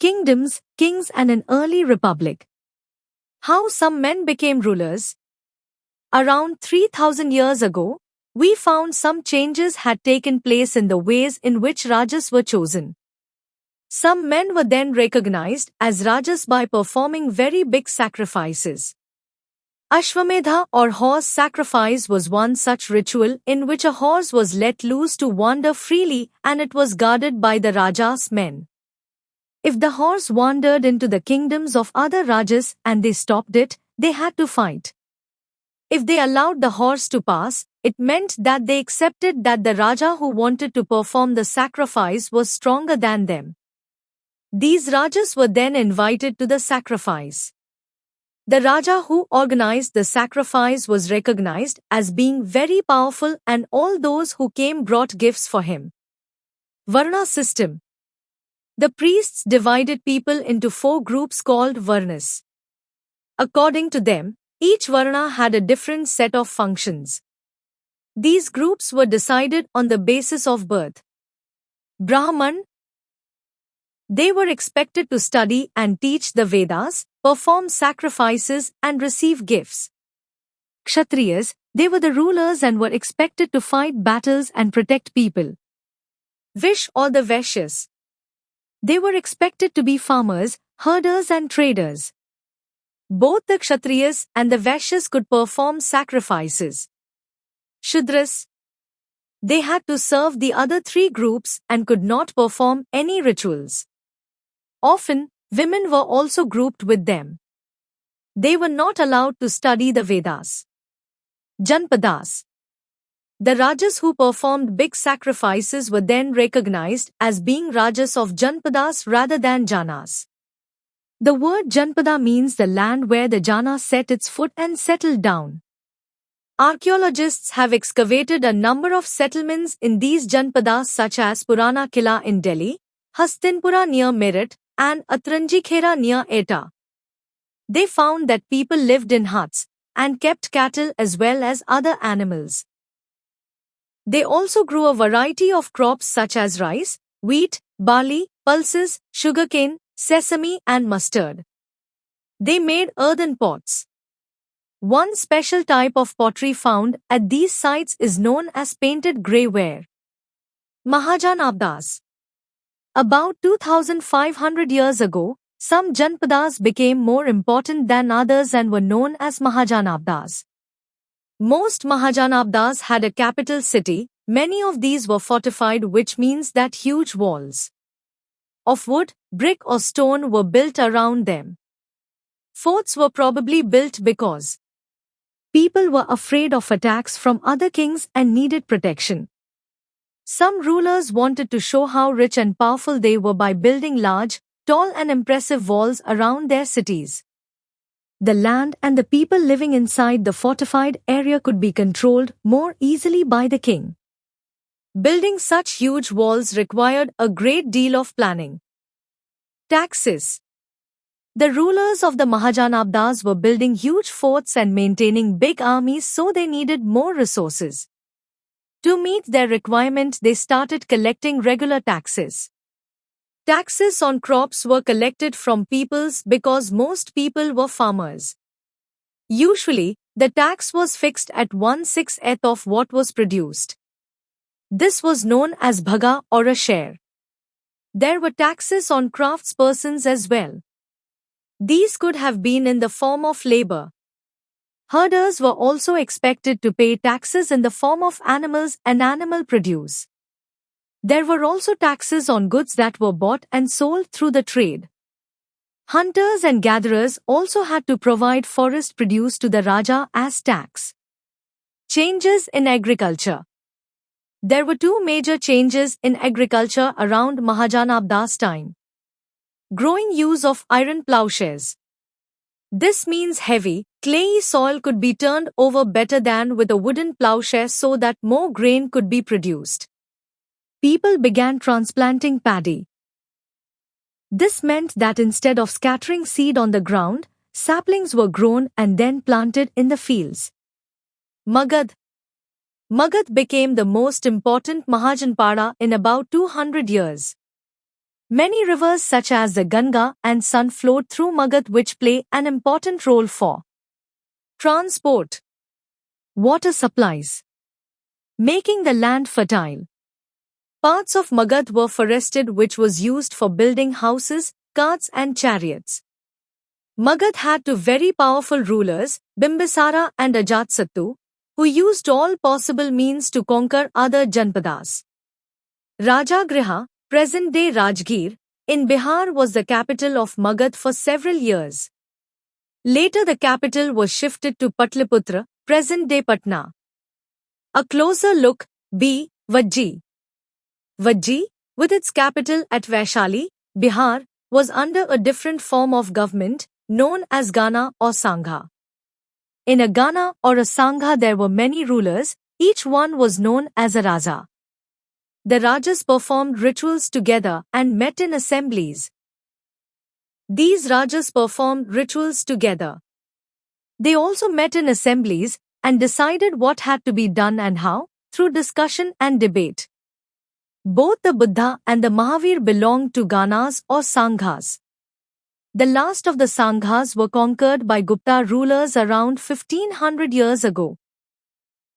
Kingdoms, kings and an early republic. How some men became rulers. Around 3000 years ago, we found some changes had taken place in the ways in which Rajas were chosen. Some men were then recognized as Rajas by performing very big sacrifices. Ashwamedha or horse sacrifice was one such ritual in which a horse was let loose to wander freely and it was guarded by the Raja's men. If the horse wandered into the kingdoms of other Rajas and they stopped it, they had to fight. If they allowed the horse to pass, it meant that they accepted that the Raja who wanted to perform the sacrifice was stronger than them. These Rajas were then invited to the sacrifice. The Raja who organized the sacrifice was recognized as being very powerful and all those who came brought gifts for him. Varna system. The priests divided people into 4 groups called Varnas. According to them, each Varna had a different set of functions. These groups were decided on the basis of birth. Brahman. They were expected to study and teach the Vedas, perform sacrifices and receive gifts. Kshatriyas. They were the rulers and were expected to fight battles and protect people. Vish or the Vaishyas. They were expected to be farmers, herders and traders. Both the Kshatriyas and the Vaishyas could perform sacrifices. Shudras. They had to serve the other 3 groups and could not perform any rituals. Often, women were also grouped with them. They were not allowed to study the Vedas. Janpadas. The Rajas who performed big sacrifices were then recognized as being Rajas of Janpadas rather than Janas. The word Janpada means the land where the Jana set its foot and settled down. Archaeologists have excavated a number of settlements in these Janpadas such as Purana Kila in Delhi, Hastinpura near Meerut, and Atranjikhera near Etah. They found that people lived in huts and kept cattle as well as other animals. They also grew a variety of crops such as rice, wheat, barley, pulses, sugarcane, sesame and mustard. They made earthen pots. One special type of pottery found at these sites is known as painted grey ware. Mahajanabdas. About 2500 years ago, some Janpadas became more important than others and were known as Mahajanabdas. Most Mahajanabdas had a capital city. Many of these were fortified, which means that huge walls of wood, brick or stone were built around them. Forts were probably built because people were afraid of attacks from other kings and needed protection. Some rulers wanted to show how rich and powerful they were by building large, tall and impressive walls around their cities. The land and the people living inside the fortified area could be controlled more easily by the king. Building such huge walls required a great deal of planning. Taxes. The rulers of the Mahajanabdas were building huge forts and maintaining big armies, so they needed more resources. To meet their requirement, they started collecting regular taxes. Taxes on crops were collected from peoples because most people were farmers. Usually, the tax was fixed at 1/6th of what was produced. This was known as bhaga or a share. There were taxes on craftspersons as well. These could have been in the form of labor. Herders were also expected to pay taxes in the form of animals and animal produce. There were also taxes on goods that were bought and sold through the trade. Hunters and gatherers also had to provide forest produce to the Raja as tax. Changes in agriculture. There were 2 major changes in agriculture around Mahajanabdas' time. Growing use of iron plowshares. This means heavy, clayey soil could be turned over better than with a wooden plowshare so that more grain could be produced. People began transplanting paddy. This meant that instead of scattering seed on the ground, saplings were grown and then planted in the fields. Magad. Magad became the most important Mahajanpada in about 200 years. Many rivers such as the Ganga and Son flowed through Magadh, which play an important role for transport, water supplies, making the land fertile. Parts of Magadh were forested, which was used for building houses, carts and chariots. Magadh had two very powerful rulers, Bimbisara and Ajatsattu, who used all possible means to conquer other Janpadas. Rajagriha, present-day Rajgir, in Bihar was the capital of Magadh for several years. Later the capital was shifted to Patliputra, present-day Patna. A closer look, B. Vajji. Vajji, with its capital at Vaishali, Bihar, was under a different form of government, known as Gana or Sangha. In a Gana or a Sangha there were many rulers, each one was known as a Raja. The Rajas performed rituals together and met in assemblies. These Rajas performed rituals together. They also met in assemblies and decided what had to be done and how, through discussion and debate. Both the Buddha and the Mahavir belonged to Ganas or Sanghas. The last of the Sanghas were conquered by Gupta rulers around 1500 years ago.